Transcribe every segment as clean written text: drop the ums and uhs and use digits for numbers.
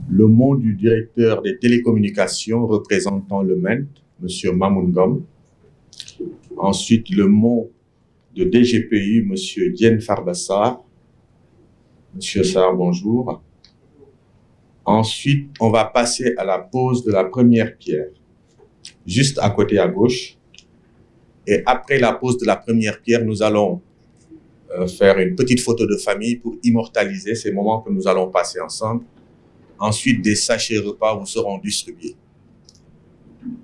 Le mot du directeur des télécommunications représentant le MENT, M. Mamoun Ngom. Ensuite, le mot de DGPU, M. Diène Farbassar. M. Sarr, bonjour. Ensuite, on va passer à la pose de la première pierre, juste à côté à gauche. Et après la pose de la première pierre, nous allons faire une petite photo de famille pour immortaliser ces moments que nous allons passer ensemble. Ensuite, des sachets repas vous seront distribués.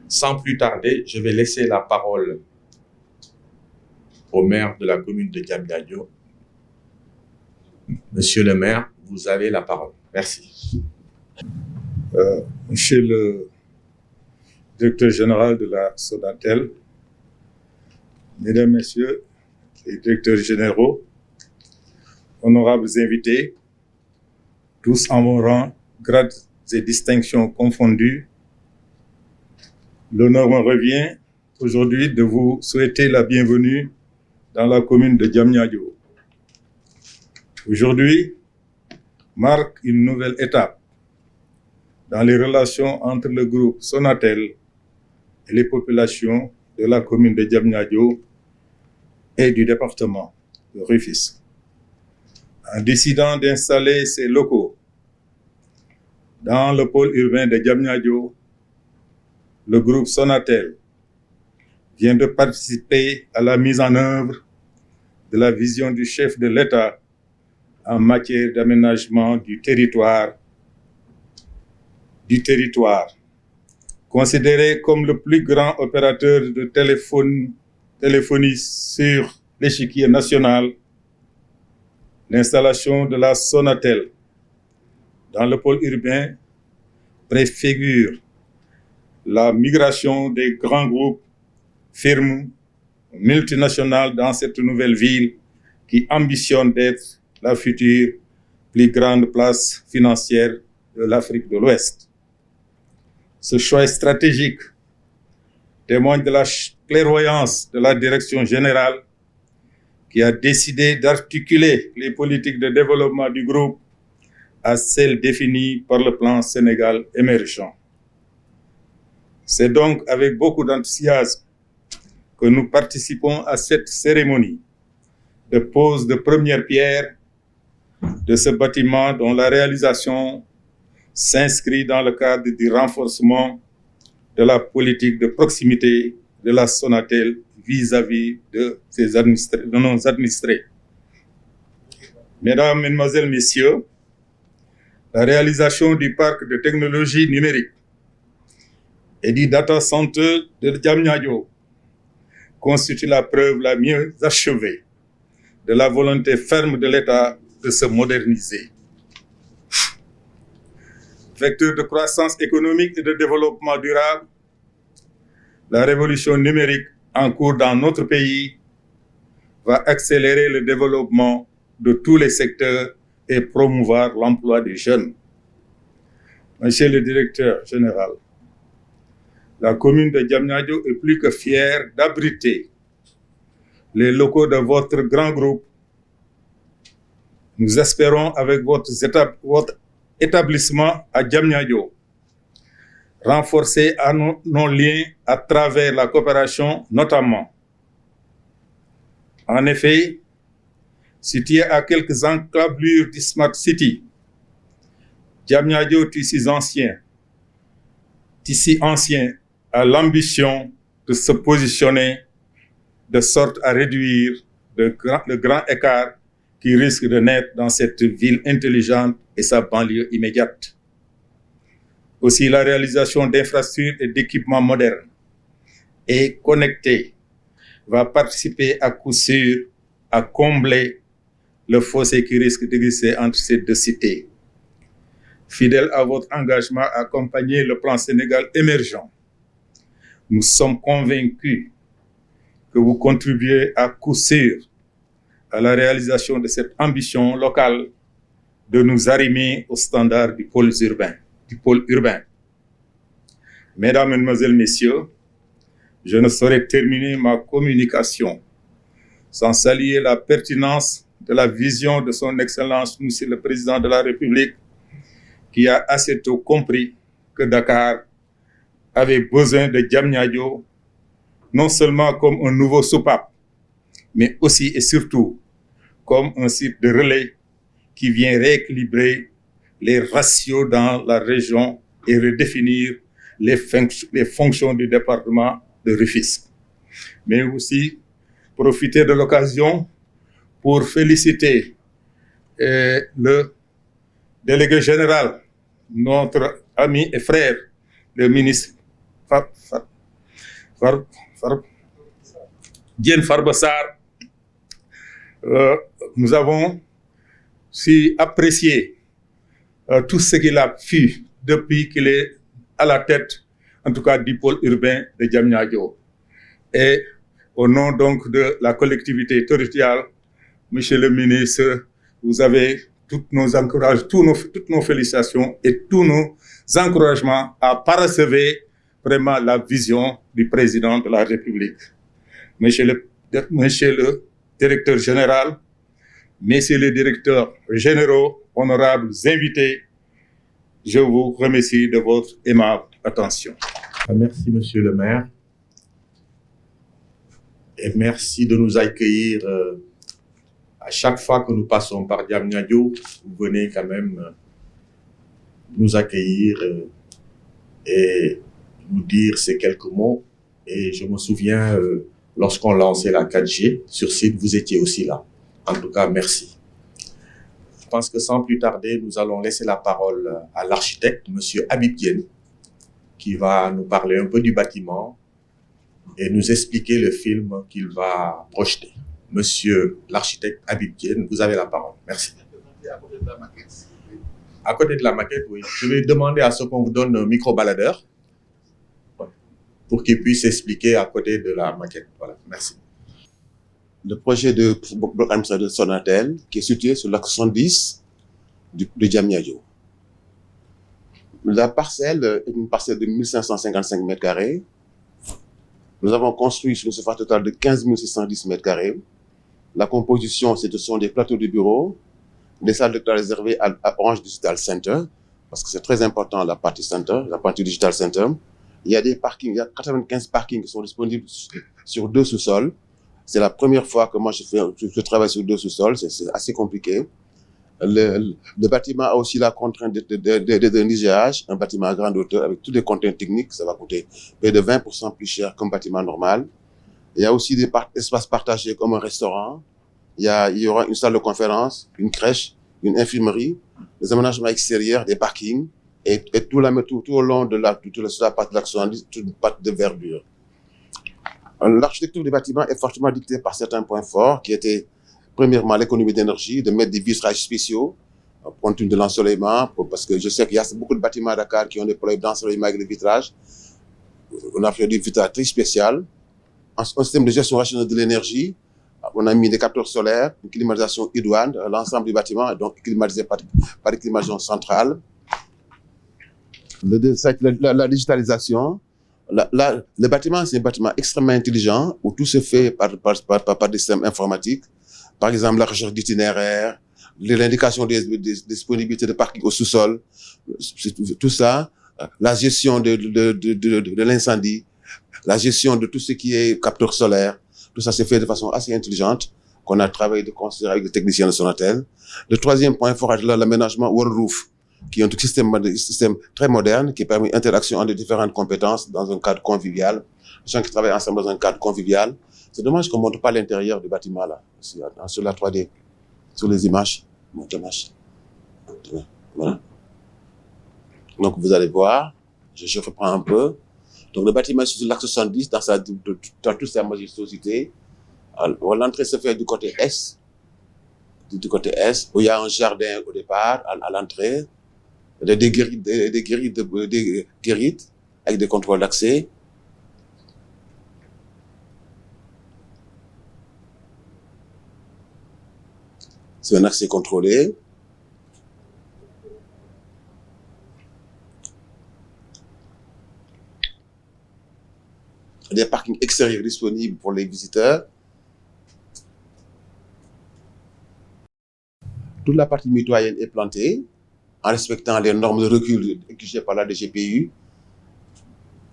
Sans plus tarder, je vais laisser la parole au maire de la commune de Diamniadio. Monsieur le maire, vous avez la parole. Merci. Monsieur le directeur général de la Sonatel, mesdames, messieurs les directeurs généraux, honorables invités, tous en mon rang, grades et distinctions confondues, l'honneur me revient aujourd'hui de vous souhaiter la bienvenue dans la commune de Diamniadio. Aujourd'hui marque une nouvelle étape dans les relations entre le groupe Sonatel et les populations de la commune de Diamniadio et du département de Rufisque. En décidant d'installer ses locaux dans le pôle urbain de Diamniadio, le groupe Sonatel vient de participer à la mise en œuvre de la vision du chef de l'État en matière d'aménagement du territoire, considéré comme le plus grand opérateur de téléphonie sur l'échiquier national. L'installation de la Sonatel dans le pôle urbain préfigure la migration des grands groupes, firmes, multinationales dans cette nouvelle ville qui ambitionne d'être la future plus grande place financière de l'Afrique de l'Ouest. Ce choix stratégique témoigne de la clairvoyance de la direction générale qui a décidé d'articuler les politiques de développement du groupe à celles définies par le plan Sénégal émergent. C'est donc avec beaucoup d'enthousiasme que nous participons à cette cérémonie de pose de première pierre de ce bâtiment dont la réalisation s'inscrit dans le cadre du renforcement de la politique de proximité de la Sonatel vis-à-vis de nos administrés. Mesdames, Mesdemoiselles, Messieurs, la réalisation du parc de technologie numérique et du data center de Diamniadio constitue la preuve la mieux achevée de la volonté ferme de l'État de se moderniser. Vecteur de croissance économique et de développement durable, la révolution numérique en cours dans notre pays va accélérer le développement de tous les secteurs et promouvoir l'emploi des jeunes. Monsieur le directeur général, la commune de Diamniadio est plus que fière d'abriter les locaux de votre grand groupe. Nous espérons avec votre établissement à Diamniadio renforcer nos liens à travers la coopération notamment. En effet, situé à quelques encablures du Smart City, Diamniadio, tissu ancien, a l'ambition de se positionner de sorte à réduire le grand écart qui risque de naître dans cette ville intelligente et sa banlieue immédiate. Aussi, la réalisation d'infrastructures et d'équipements modernes et connectés va participer à coup sûr à combler le fossé qui risque d'exister entre ces deux cités. Fidèle à votre engagement à accompagner le plan Sénégal émergent, nous sommes convaincus que vous contribuez à coup sûr à la réalisation de cette ambition locale de nous arrimer aux standards du pôle urbain. Mesdames, Mesdemoiselles, Messieurs, je ne saurais terminer ma communication sans saluer la pertinence de la vision de son Excellence, Monsieur le Président de la République, qui a assez tôt compris que Dakar avait besoin de Diamniadio, non seulement comme un nouveau soupape, mais aussi et surtout comme un site de relais qui vient rééquilibrer les ratios dans la région et redéfinir les fonctions du département de Rufisque. Mais aussi profiter de l'occasion pour féliciter le délégué général, notre ami et frère, le ministre Diène Farba Sarr. Nous avons si apprécié tout ce qu'il a fait depuis qu'il est à la tête, en tout cas du pôle urbain de Diamniadio. Et au nom donc de la collectivité territoriale, Monsieur le ministre, vous avez toutes nos félicitations et tous nos encouragements à parachever vraiment la vision du président de la République. Monsieur le directeur général, messieurs les directeurs généraux, honorables invités, je vous remercie de votre aimable attention. Merci, monsieur le maire. Et merci de nous accueillir à chaque fois que nous passons par Diamniadio. Vous venez quand même nous accueillir et nous dire ces quelques mots. Et je me souviens, lorsqu'on lançait la 4G sur site, vous étiez aussi là. En tout cas, merci. Je pense que sans plus tarder, nous allons laisser la parole à l'architecte, monsieur Habib Diène, qui va nous parler un peu du bâtiment et nous expliquer le film qu'il va projeter. Monsieur l'architecte Habib Diène, vous avez la parole. Merci. À côté de la maquette, oui. Je vais demander à ce qu'on vous donne un micro-baladeur pour qu'il puisse expliquer à côté de la maquette. Voilà, merci. Le projet de bloc administratif de Sonatel, qui est situé sur l'axe 70 de Diamniadio. La parcelle est une parcelle de 1555 mètres carrés. Nous avons construit sur une surface totale de 15 610 mètres carrés. La composition, ce sont des plateaux de bureaux, des salles de classe réservées à Orange Digital Center, parce que c'est très important la partie center, la partie Digital Center. Il y a des parkings, il y a 95 parkings qui sont disponibles sur 2 sous-sols. C'est la première fois que moi je travaille sur 2 sous-sols, c'est assez compliqué. Le bâtiment a aussi la contrainte d'un IGH, un bâtiment à grande hauteur avec toutes les contraintes techniques, ça va coûter près de 20% plus cher qu'un bâtiment normal. Il y a aussi des espaces partagés comme un restaurant. Il y aura une salle de conférence, une crèche, une infirmerie, des aménagements extérieurs, des parkings et tout au long de la partie de l'action, toute une partie de verdure. L'architecture du bâtiment est fortement dictée par certains points forts qui étaient premièrement l'économie d'énergie, de mettre des vitrages spéciaux pour de l'ensoleillement, parce que je sais qu'il y a beaucoup de bâtiments à Dakar qui ont des problèmes d'ensoleillement avec les vitrages. On a fait des vitrages très spéciaux. Un système de gestion rationnelle de l'énergie, on a mis des capteurs solaires, une climatisation idoine, l'ensemble du bâtiment, donc climatisé par climatisation centrale. La digitalisation. Le bâtiment, c'est un bâtiment extrêmement intelligent où tout se fait par des systèmes informatiques. Par exemple, la recherche d'itinéraires, l'indication des disponibilités de parking au sous-sol, tout ça, la gestion de l'incendie, la gestion de tout ce qui est capteur solaire, tout ça s'est fait de façon assez intelligente qu'on a travaillé de concert avec les techniciens de Sonatel. Le troisième point fort est l'aménagement World Roof, qui est un système très moderne qui permet l'interaction entre différentes compétences dans un cadre convivial. Les gens qui travaillent ensemble dans un cadre convivial. C'est dommage qu'on ne montre pas l'intérieur du bâtiment là, sur la 3D, sur les images. Voilà. Donc vous allez voir, je reprends un peu. Donc le bâtiment est sur l'axe 70 dans toute sa majestuosité. L'entrée se fait du côté est, où il y a un jardin au départ, à l'entrée, des guérites avec des contrôles d'accès. C'est un accès contrôlé. Des parkings extérieurs disponibles pour les visiteurs. Toute la partie mitoyenne est plantée en respectant les normes de recul exigées par la DGPU,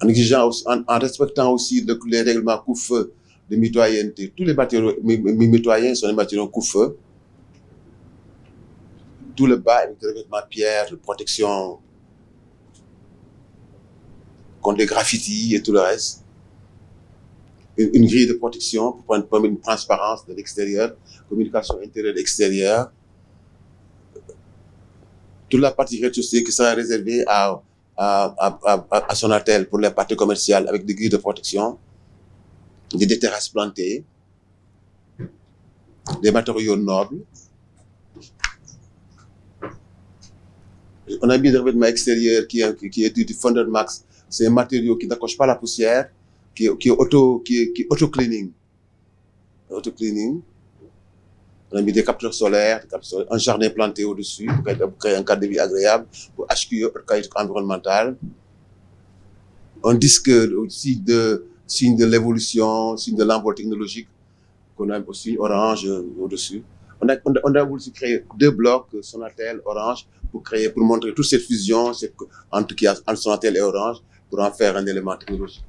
en respectant aussi les règlements couvre-feu de mitoyenneté. Tous les matériaux mitoyens sont des matériaux couvre-feu. Tout le bas avec des revêtements pierre, de protection contre les graffitis et tout le reste. Une grille de protection pour permettre une transparence de l'extérieur, communication intérieure et extérieure. Toute la partie rez-de-chaussée qui sera réservée à Sonatel pour les parties commerciales avec des grilles de protection, des terrasses plantées, des matériaux nobles. On a mis des revêtements extérieurs qui est du Fonder Max. C'est un matériau qui n'accroche pas la poussière, qui est auto-cleaning. On a mis des capteurs solaires, un jardin planté au-dessus pour créer un cadre de vie agréable, pour HQE, pour qualité environnementale. Un disque aussi de signe de l'évolution, signe de l'envol technologique, qu'on a aussi orange au-dessus. On a aussi créé 2 blocs Sonatel Orange pour montrer toute cette fusion entre Sonatel et Orange pour en faire un élément technologique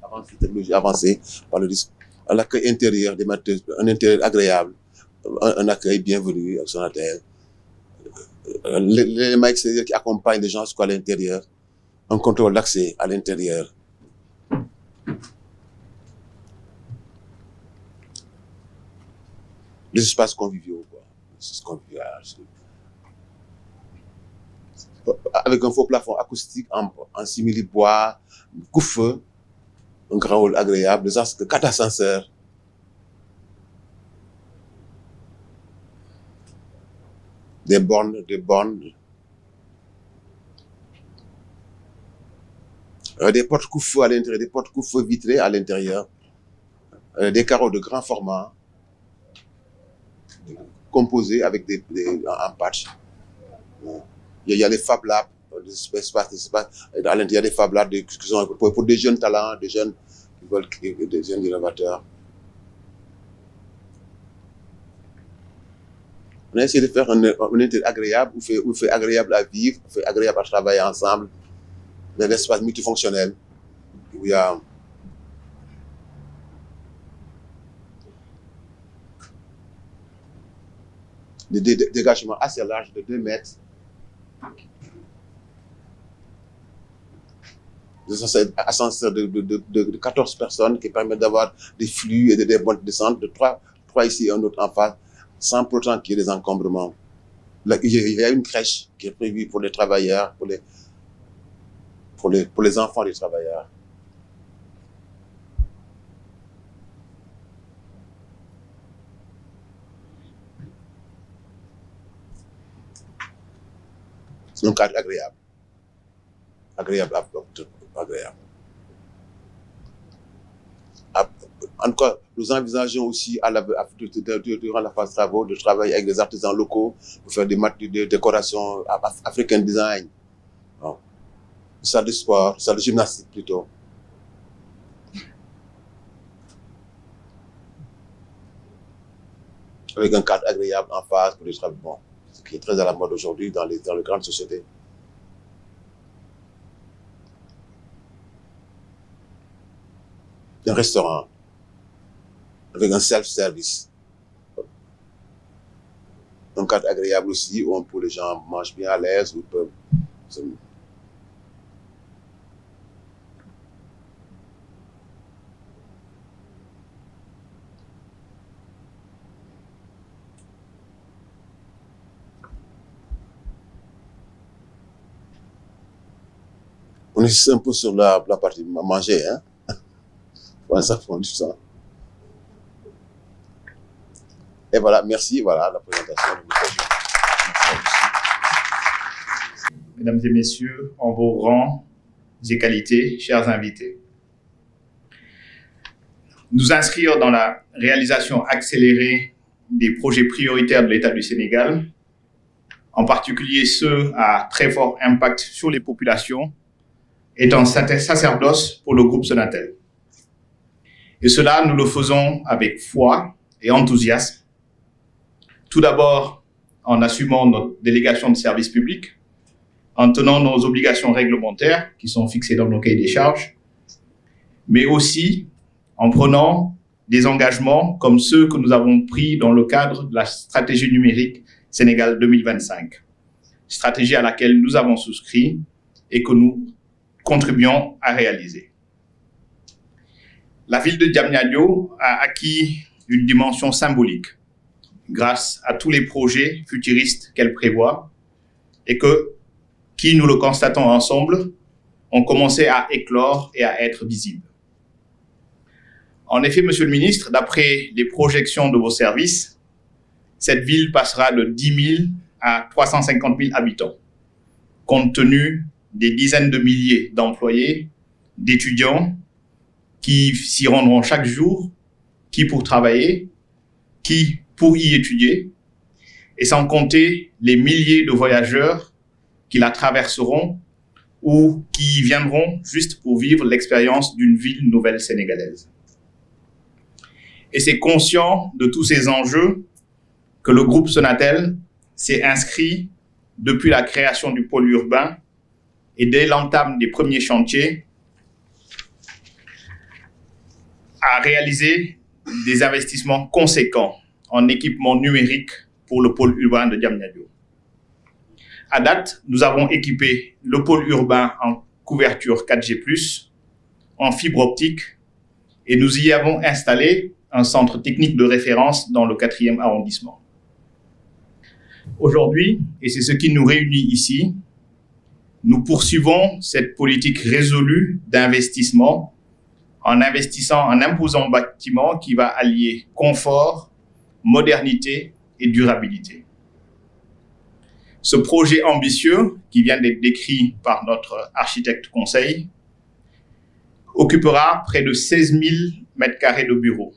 avancé par le disque. À l'accueil intérieur, un intérieur agréable, un accueil bienvenu à Sonatel. L'élément extérieur qui accompagne les gens jusqu'à l'intérieur, un contrôle d'accès à l'intérieur. Les espaces conviviaux, quoi. Avec un faux plafond acoustique en simili-bois, coupe-feu, un grand hall agréable, 4 ascenseurs. Des bornes. Des portes coupe-feu à l'intérieur, des portes coupe-feu vitrées à l'intérieur. Des carreaux de grand format, composés avec en patch. Il y a les Fab Labs, des espaces. À l'intérieur, il y a des Fab Labs qui sont pour des jeunes talents, des jeunes qui veulent des jeunes innovateurs. On a essayé de faire un intérieur agréable, où fait agréable à vivre, où fait agréable à travailler ensemble, dans un espace multifonctionnel, où il y a des dégagements assez larges de 2 mètres. Des ascenseurs de 14 personnes qui permettent d'avoir des flux et des bonnes descentes, de 3 ici et un autre en face, sans pourtant qu'il y ait des encombrements. Là, il y a une crèche qui est prévue pour les travailleurs, pour les enfants des travailleurs. C'est un cadre agréable. En tout cas, nous envisageons aussi, durant la phase de travaux, de travailler avec des artisans locaux pour faire des décorations African design. Une salle de sport, une salle de gymnastique plutôt. Avec un cadre agréable en face pour les travaux. Bon, ce qui est très à la mode aujourd'hui dans les grandes sociétés. Un restaurant avec un self-service. Un cadre agréable aussi où les gens mangent bien à l'aise, où ils peuvent. On est un peu sur la partie manger, hein. Ouais, ça fond du sang. Et voilà, merci, voilà la présentation. Mesdames et messieurs, en vos rangs et qualités, chers invités. Nous inscrire dans la réalisation accélérée des projets prioritaires de l'État du Sénégal, en particulier ceux à très fort impact sur les populations, est un sacerdoce pour le groupe Sonatel. Et cela, nous le faisons avec foi et enthousiasme. Tout d'abord, en assumant notre délégation de service public, en tenant nos obligations réglementaires qui sont fixées dans nos cahiers des charges, mais aussi en prenant des engagements comme ceux que nous avons pris dans le cadre de la stratégie numérique Sénégal 2025, stratégie à laquelle nous avons souscrit et que nous contribuons à réaliser. La ville de Diamniadio a acquis une dimension symbolique grâce à tous les projets futuristes qu'elle prévoit et qui, nous le constatons ensemble, ont commencé à éclore et à être visibles. En effet, Monsieur le Ministre, d'après les projections de vos services, cette ville passera de 10 000 à 350 000 habitants, compte tenu des dizaines de milliers d'employés, d'étudiants qui s'y rendront chaque jour, qui pour travailler, qui pour y étudier, et sans compter les milliers de voyageurs qui la traverseront ou qui y viendront juste pour vivre l'expérience d'une ville nouvelle sénégalaise. Et c'est conscient de tous ces enjeux que le groupe Sonatel s'est inscrit depuis la création du pôle urbain et dès l'entame des premiers chantiers à réaliser des investissements conséquents en équipement numérique pour le pôle urbain de Diamniadio. À date, nous avons équipé le pôle urbain en couverture 4G+, en fibre optique, et nous y avons installé un centre technique de référence dans le 4e arrondissement. Aujourd'hui, et c'est ce qui nous réunit ici, nous poursuivons cette politique résolue d'investissement en investissant en imposant un bâtiment qui va allier confort, modernité et durabilité. Ce projet ambitieux, qui vient d'être décrit par notre architecte conseil, occupera près de 16 000 m² de bureaux.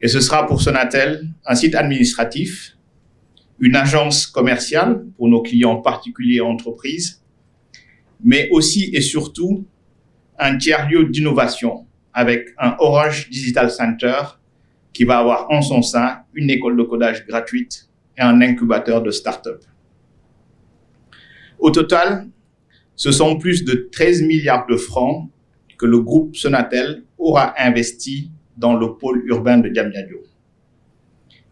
Et ce sera pour Sonatel un site administratif, une agence commerciale pour nos clients particuliers et entreprises, mais aussi et surtout un tiers-lieu d'innovation avec un Orange Digital Center qui va avoir en son sein une école de codage gratuite et un incubateur de start-up. Au total, ce sont plus de 13 milliards de francs que le groupe Sonatel aura investi dans le pôle urbain de Diamniadio,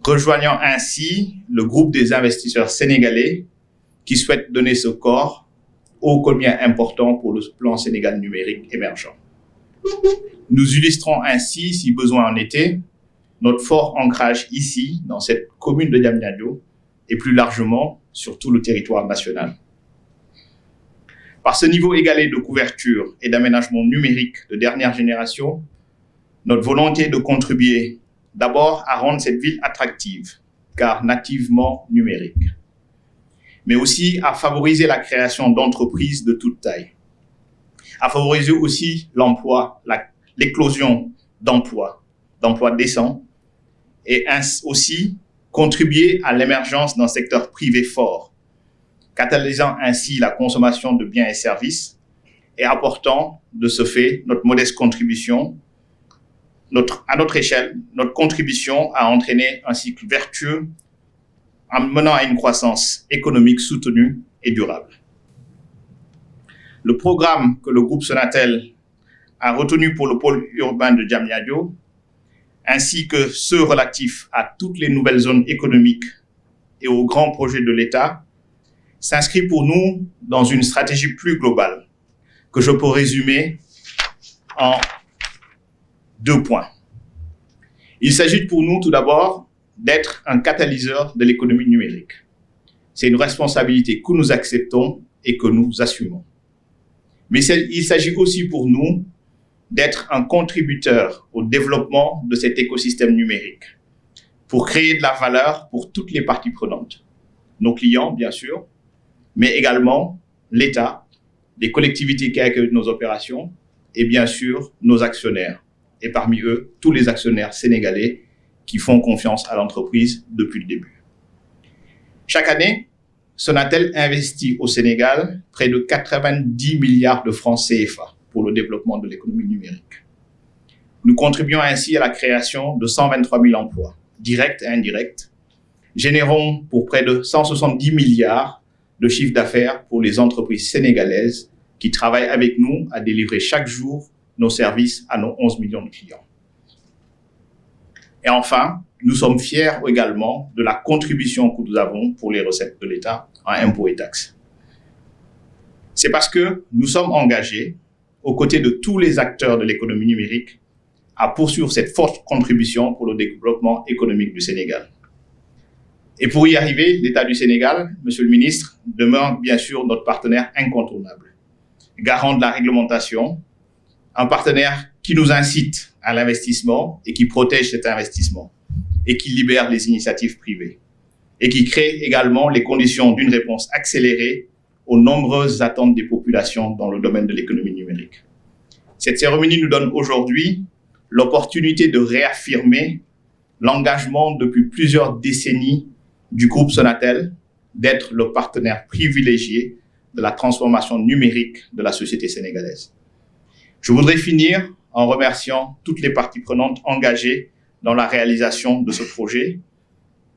rejoignant ainsi le groupe des investisseurs sénégalais qui souhaitent donner ce corps ô combien important pour le plan Sénégal numérique émergent. Nous illustrons ainsi, si besoin en était, notre fort ancrage ici, dans cette commune de Diamniadio, et plus largement sur tout le territoire national. Par ce niveau égalé de couverture et d'aménagement numérique de dernière génération, notre volonté de contribuer d'abord à rendre cette ville attractive, car nativement numérique, mais aussi à favoriser la création d'entreprises de toute taille, à favoriser aussi l'emploi, l'éclosion d'emplois décents, et aussi contribuer à l'émergence d'un secteur privé fort, catalysant ainsi la consommation de biens et services et apportant de ce fait notre modeste contribution, à notre échelle, notre contribution à entraîner un cycle vertueux en menant à une croissance économique soutenue et durable. Le programme que le groupe Sonatel a retenu pour le pôle urbain de Diamniadio, ainsi que ceux relatifs à toutes les nouvelles zones économiques et aux grands projets de l'État, s'inscrit pour nous dans une stratégie plus globale que je peux résumer en 2 points. Il s'agit pour nous tout d'abord d'être un catalyseur de l'économie numérique. C'est une responsabilité que nous acceptons et que nous assumons. Mais il s'agit aussi pour nous d'être un contributeur au développement de cet écosystème numérique pour créer de la valeur pour toutes les parties prenantes. Nos clients, bien sûr, mais également l'État, les collectivités qui accueillent nos opérations et bien sûr nos actionnaires. Et parmi eux, tous les actionnaires sénégalais qui font confiance à l'entreprise depuis le début. Chaque année, Sonatel investit au Sénégal près de 90 milliards de francs CFA pour le développement de l'économie numérique. Nous contribuons ainsi à la création de 123 000 emplois, directs et indirects, générons pour près de 170 milliards de chiffre d'affaires pour les entreprises sénégalaises qui travaillent avec nous à délivrer chaque jour nos services à nos 11 millions de clients. Et enfin, nous sommes fiers également de la contribution que nous avons pour les recettes de l'État en impôts et taxes. C'est parce que nous sommes engagés, aux côtés de tous les acteurs de l'économie numérique, à poursuivre cette forte contribution pour le développement économique du Sénégal. Et pour y arriver, l'État du Sénégal, Monsieur le ministre, demeure bien sûr notre partenaire incontournable, garant de la réglementation, un partenaire qui nous incite à l'investissement et qui protège cet investissement et qui libère les initiatives privées et qui crée également les conditions d'une réponse accélérée aux nombreuses attentes des populations dans le domaine de l'économie numérique. Cette cérémonie nous donne aujourd'hui l'opportunité de réaffirmer l'engagement depuis plusieurs décennies du groupe Sonatel d'être le partenaire privilégié de la transformation numérique de la société sénégalaise. Je voudrais finir en remerciant toutes les parties prenantes engagées dans la réalisation de ce projet,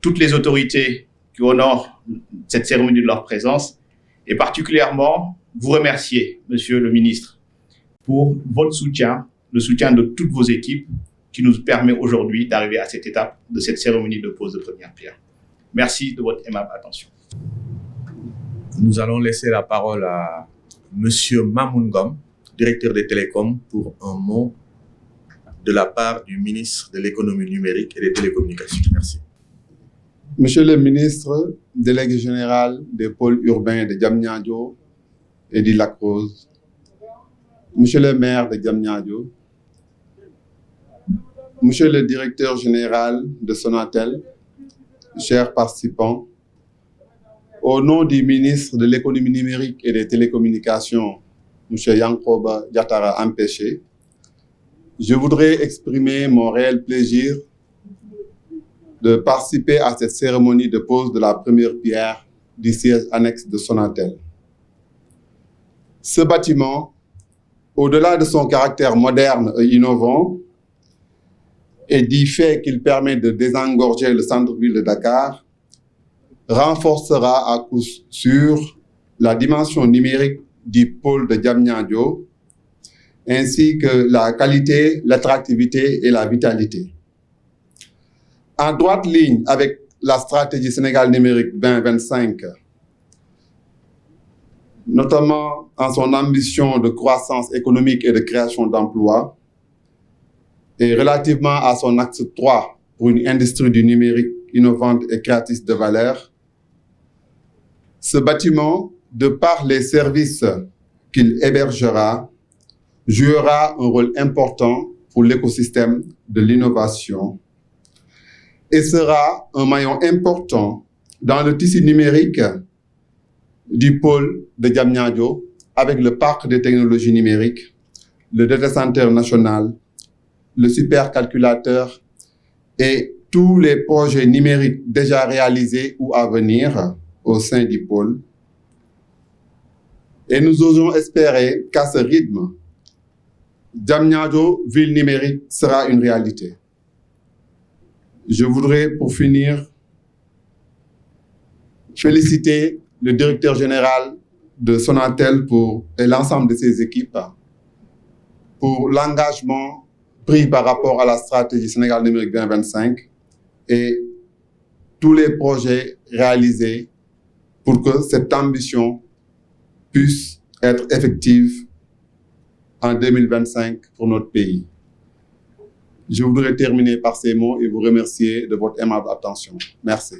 toutes les autorités qui honorent cette cérémonie de leur présence, et particulièrement vous remercier, Monsieur le ministre, pour votre soutien, le soutien de toutes vos équipes qui nous permet aujourd'hui d'arriver à cette étape de cette cérémonie de pose de première pierre. Merci de votre aimable attention. Nous allons laisser la parole à Monsieur Mamoun Ngom, directeur des télécoms, pour un mot de la part du ministre de l'économie numérique et des télécommunications. Merci. Monsieur le ministre, délégué général des pôles urbains de Diamniadio et du Lac Rose, Monsieur le maire de Diamniadio, Monsieur le directeur général de Sonatel, chers participants, au nom du ministre de l'économie numérique et des télécommunications, Monsieur Yankoba Diatara Ampéché, je voudrais exprimer mon réel plaisir de participer à cette cérémonie de pose de la première pierre du siège annexe de Sonatel. Ce bâtiment, au-delà de son caractère moderne et innovant, et du fait qu'il permet de désengorger le centre-ville de Dakar, renforcera à coup sûr la dimension numérique du pôle de Diamniadio, ainsi que la qualité, l'attractivité et la vitalité. En droite ligne avec la stratégie Sénégal numérique 2025, notamment en son ambition de croissance économique et de création d'emplois, et relativement à son axe 3 pour une industrie du numérique innovante et créatrice de valeur, ce bâtiment, de par les services qu'il hébergera, jouera un rôle important pour l'écosystème de l'innovation et sera un maillon important dans le tissu numérique du pôle de Diamniadio avec le parc de technologies numériques, le data center national, le supercalculateur et tous les projets numériques déjà réalisés ou à venir au sein du pôle. Et nous osons espérer qu'à ce rythme, Diamniadio, ville numérique, sera une réalité. Je voudrais, pour finir, féliciter le directeur général de Sonatel et l'ensemble de ses équipes pour l'engagement pris par rapport à la stratégie Sénégal numérique 2025 et tous les projets réalisés pour que cette ambition puisse être effective en 2025 pour notre pays. Je voudrais terminer par ces mots et vous remercier de votre aimable attention. Merci.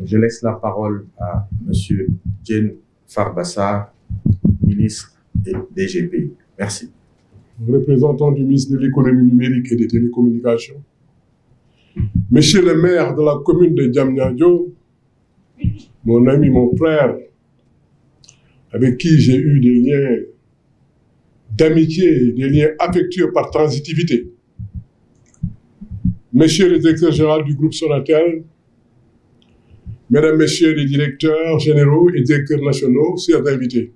Je laisse la parole à Monsieur Diène Farba, ministre des DGP. Merci. Représentant du ministre de l'économie numérique et des télécommunications, Monsieur le maire de la commune de Diamniadio, mon ami, mon frère, avec qui j'ai eu des liens d'amitié, des liens affectueux par transitivité, Messieurs les directeurs généraux du groupe Sonatel, Mesdames, Messieurs les directeurs généraux et directeurs nationaux, chers invités.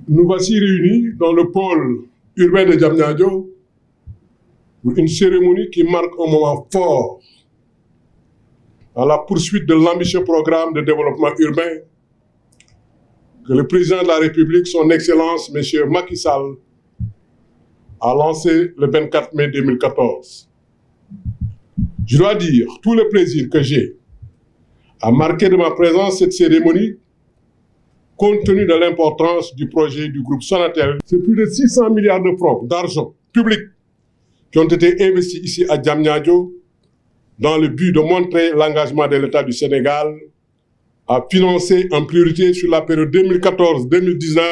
Nous voici réunis dans le pôle urbain de Diamniadio pour une cérémonie qui marque un moment fort dans la poursuite de l'ambitieux programme de développement urbain que le président de la République, son Excellence, M. Macky Sall, a lancé le 24 mai 2014. Je dois dire tout le plaisir que j'ai à marquer de ma présence cette cérémonie, compte tenu de l'importance du projet du groupe Sonatel. C'est plus de 600 milliards de francs d'argent public qui ont été investis ici à Diamniadio dans le but de montrer l'engagement de l'État du Sénégal à financer en priorité sur la période 2014-2019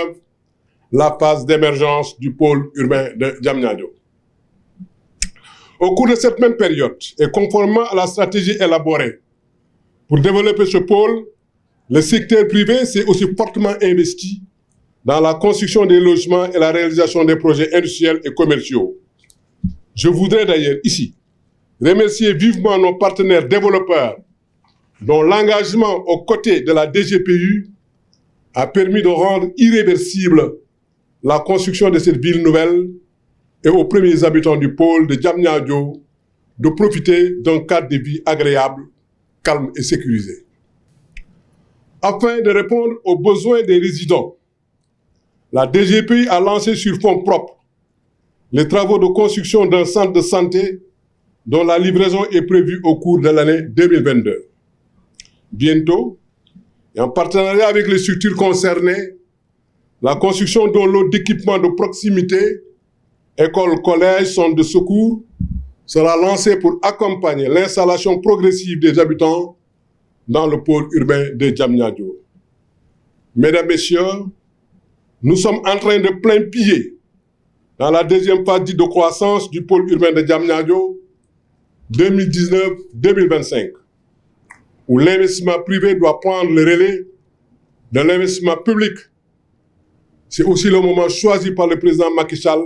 la phase d'émergence du pôle urbain de Diamniadio. Au cours de cette même période, et conformément à la stratégie élaborée pour développer ce pôle, le secteur privé s'est aussi fortement investi dans la construction des logements et la réalisation des projets industriels et commerciaux. Je voudrais d'ailleurs ici remercier vivement nos partenaires développeurs dont l'engagement aux côtés de la DGPU a permis de rendre irréversible la construction de cette ville nouvelle et aux premiers habitants du pôle de Diamniadio de profiter d'un cadre de vie agréable, calme et sécurisé. Afin de répondre aux besoins des résidents, la DGPU a lancé sur fonds propres les travaux de construction d'un centre de santé dont la livraison est prévue au cours de l'année 2022. Bientôt, et en partenariat avec les structures concernées, la construction d'un lot d'équipements de proximité, écoles, collèges, centres de secours, sera lancée pour accompagner l'installation progressive des habitants dans le pôle urbain de Diamniadio. Mesdames, Messieurs, nous sommes en train de plein pied dans la deuxième phase dite de croissance du pôle urbain de Diamniadio 2019-2025, où l'investissement privé doit prendre le relais de l'investissement public. C'est aussi le moment choisi par le président Macky Sall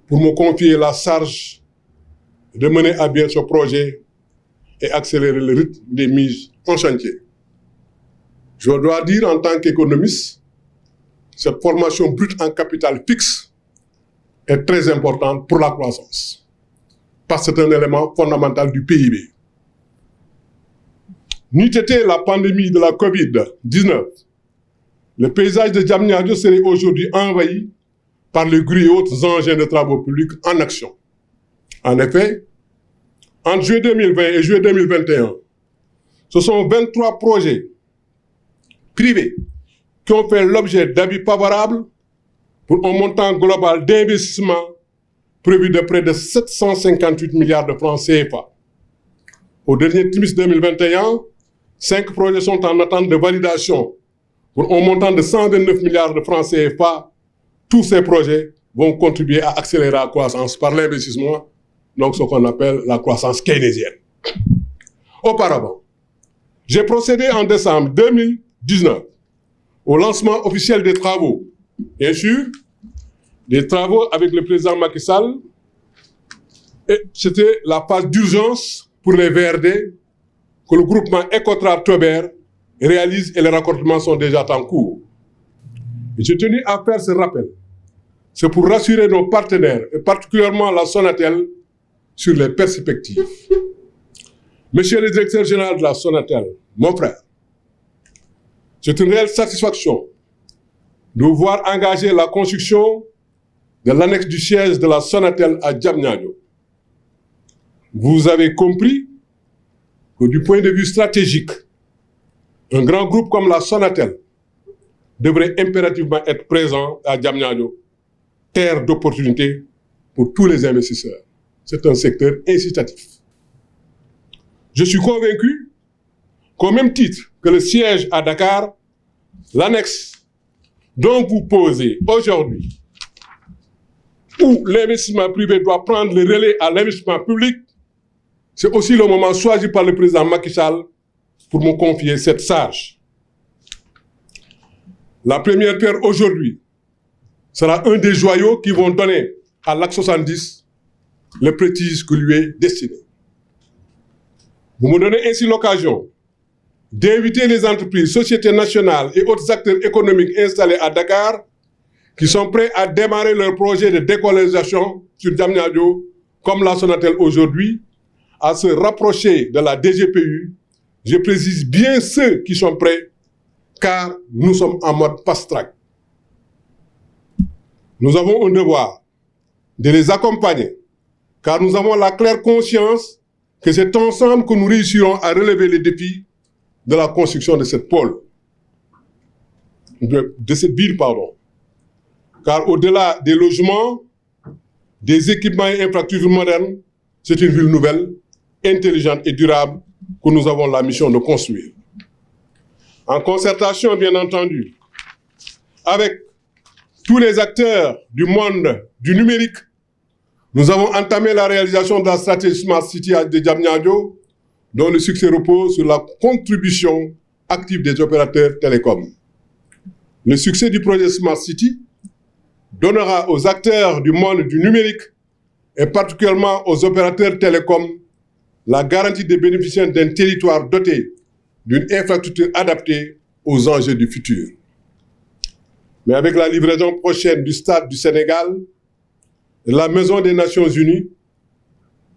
pour me confier la charge de mener à bien ce projet et accélérer le rythme des mises en chantier. Je dois dire en tant qu'économiste, cette formation brute en capital fixe est très importante pour la croissance, parce que c'est un élément fondamental du PIB. N'eût été la pandémie de la COVID-19, le paysage de Diamniadio serait aujourd'hui envahi par les gros et autres engins de travaux publics en action. En effet, entre juillet 2020 et juillet 2021, ce sont 23 projets privés qui ont fait l'objet d'avis favorables pour un montant global d'investissement prévu de près de 758 milliards de francs CFA. Au dernier trimestre 2021, 5 projets sont en attente de validation pour un montant de 129 milliards de francs CFA. Tous ces projets vont contribuer à accélérer la croissance par l'investissement, donc ce qu'on appelle la croissance keynésienne. Auparavant, j'ai procédé en décembre 2019 au lancement officiel des travaux. Bien sûr, des travaux avec le président Macky Sall, et c'était la phase d'urgence pour les VRD que le groupement Ecotra-Tober réalise et les raccordements sont déjà en cours. J'ai tenu à faire ce rappel. C'est pour rassurer nos partenaires, et particulièrement la Sonatel, sur les perspectives. Monsieur le directeur général de la Sonatel, mon frère, c'est une réelle satisfaction de vous voir engager la construction de l'annexe du siège de la Sonatel à Diamniadio. Vous avez compris que du point de vue stratégique, un grand groupe comme la Sonatel devrait impérativement être présent à Diamniadio, terre d'opportunités pour tous les investisseurs. C'est un secteur incitatif. Je suis convaincu qu'au même titre que le siège à Dakar, l'annexe dont vous posez aujourd'hui, où l'investissement privé doit prendre le relais à l'investissement public, c'est aussi le moment choisi par le président Macky Sall pour me confier cette charge. La première pierre aujourd'hui sera un des joyaux qui vont donner à l'Axe 70 le prestige que lui est destiné. Vous me donnez ainsi l'occasion d'inviter les entreprises, sociétés nationales et autres acteurs économiques installés à Dakar qui sont prêts à démarrer leur projet de décolonisation sur Diamniadio, comme la Sonatel aujourd'hui, à se rapprocher de la DGPU Je précise bien ceux qui sont prêts, car nous sommes en mode fast-track. Nous avons un devoir de les accompagner, car nous avons la claire conscience que c'est ensemble que nous réussirons à relever les défis de la construction de cette ville, pardon. Car au-delà des logements, des équipements et infrastructures modernes, c'est une ville nouvelle, intelligente et durable que nous avons la mission de construire. En concertation, bien entendu, avec tous les acteurs du monde du numérique, nous avons entamé la réalisation de la stratégie Smart City de Diamniadio, dont le succès repose sur la contribution active des opérateurs télécoms. Le succès du projet Smart City donnera aux acteurs du monde du numérique et particulièrement aux opérateurs télécoms la garantie de bénéficier d'un territoire doté d'une infrastructure adaptée aux enjeux du futur. Mais avec la livraison prochaine du Stade du Sénégal et la Maison des Nations Unies,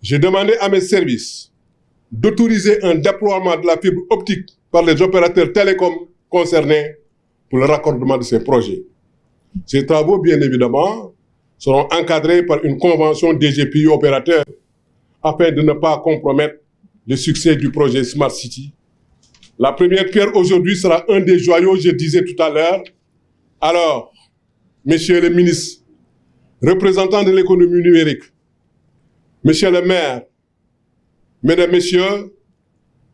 j'ai demandé à mes services d'autoriser un déploiement de la fibre optique par les opérateurs télécoms concernés pour le raccordement de ces projets. Ces travaux, bien évidemment, seront encadrés par une convention DGPI opérateur afin de ne pas compromettre le succès du projet Smart City. La première pierre aujourd'hui sera un des joyaux, je disais tout à l'heure. Alors, messieurs les ministres, représentants de l'économie numérique, monsieur le maire, mesdames, messieurs,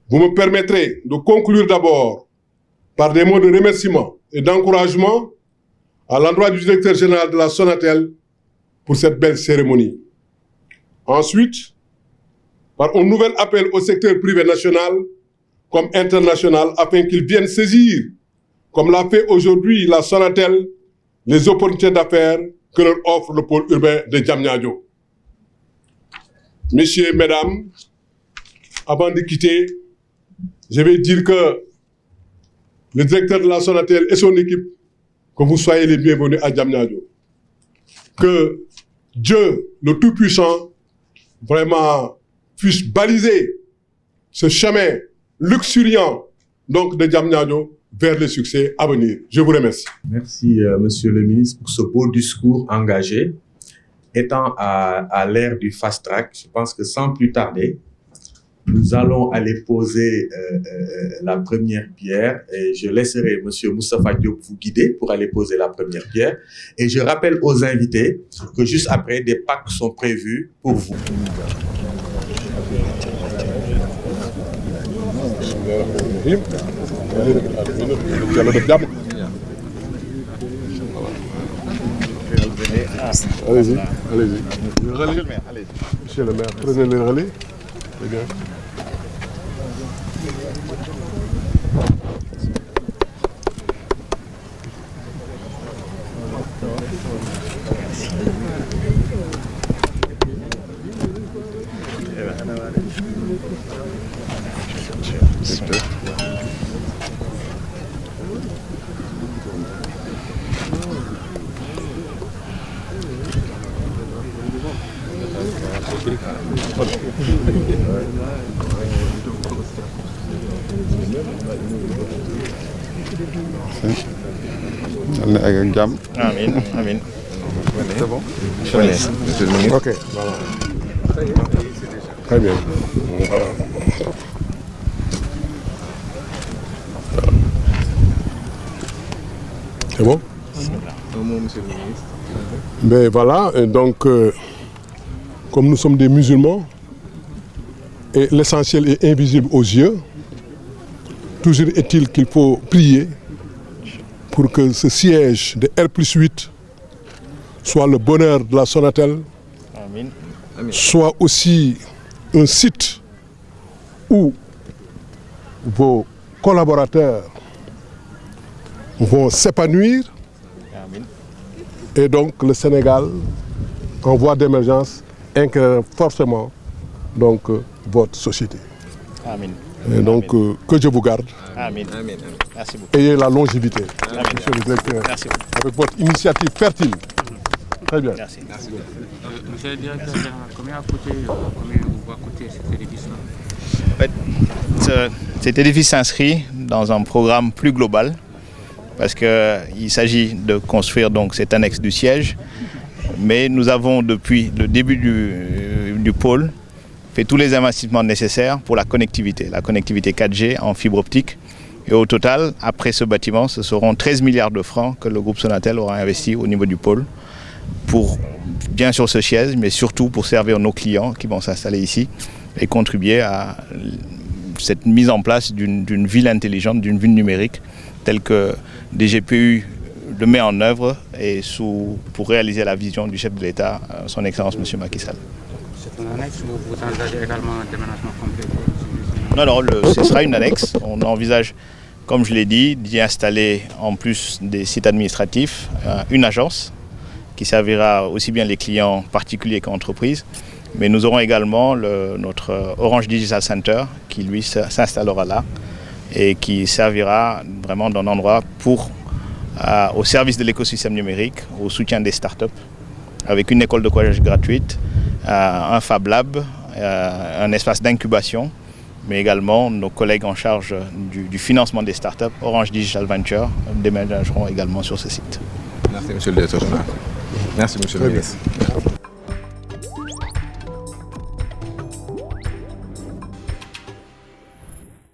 vous me permettrez de conclure d'abord par des mots de remerciement et d'encouragement à l'endroit du directeur général de la Sonatel pour cette belle cérémonie. Ensuite, par un nouvel appel au secteur privé national comme international afin qu'il vienne saisir, comme l'a fait aujourd'hui la Sonatel, les opportunités d'affaires que leur offre le pôle urbain de Diamniadio. Messieurs, mesdames, avant de quitter, je vais dire que le directeur de la Sonatel et son équipe, que vous soyez les bienvenus à Diamniadio. Que Dieu, le Tout-Puissant, vraiment puisse baliser ce chemin luxuriant donc de Diamniadio vers le succès à venir. Je vous remercie. Merci, Monsieur le ministre, pour ce beau discours engagé. Étant à l'ère du fast-track, je pense que sans plus tarder, nous allons aller poser la première pierre et je laisserai Monsieur Moustapha Diop vous guider pour aller poser la première pierre. Et je rappelle aux invités que juste après, des packs sont prévus pour vous. Allez-y, allez-y. Monsieur le maire, prenez le relais. Très bien. Amin, amin. C'est bon? Monsieur le ministre. Ok, voilà. Très bien. Voilà. C'est bon? Monsieur le ministre. Mais voilà, et donc, comme nous sommes des musulmans, et l'essentiel est invisible aux yeux, toujours est-il qu'il faut prier pour que ce siège de R+8 soit le bonheur de la Sonatel, Amin. soit aussi un site où vos collaborateurs vont s'épanouir. Amin. Et donc le Sénégal, en voie d'émergence, inclura forcément donc, votre société. Amin. Et donc que Dieu vous garde. Amin. Amin. Merci beaucoup. Ayez la longévité. Amin. Monsieur le directeur, Merci beaucoup. avec votre initiative fertile, Très bien. Merci. Monsieur le directeur général, combien va coûter cet édifice-là? En fait, cet édifice s'inscrit dans un programme plus global parce qu'il s'agit de construire donc cette annexe du siège. Mais nous avons depuis le début du pôle fait tous les investissements nécessaires pour la connectivité 4G en fibre optique. Et au total, après ce bâtiment, ce seront 13 milliards de francs que le groupe Sonatel aura investi au niveau du pôle pour, bien sûr, ce siège, mais surtout pour servir nos clients qui vont s'installer ici et contribuer à cette mise en place d'une ville intelligente, d'une ville numérique, telle que DGPU le met en œuvre et pour réaliser la vision du chef de l'État, son Excellence M. Macky Sall. C'est une annexe où vous envisagez également un déménagement complet? Non, ce sera une annexe. On envisage, comme je l'ai dit, d'y installer en plus des sites administratifs, une agence qui servira aussi bien les clients particuliers qu'entreprises. Mais nous aurons également notre Orange Digital Center qui lui s'installera là et qui servira vraiment d'un endroit au service de l'écosystème numérique, au soutien des startups, avec une école de codage gratuite, un Fab Lab, un espace d'incubation, mais également nos collègues en charge du financement des startups, Orange Digital Venture, déménageront également sur ce site. Merci, monsieur le directeur général. Merci, monsieur le ministre.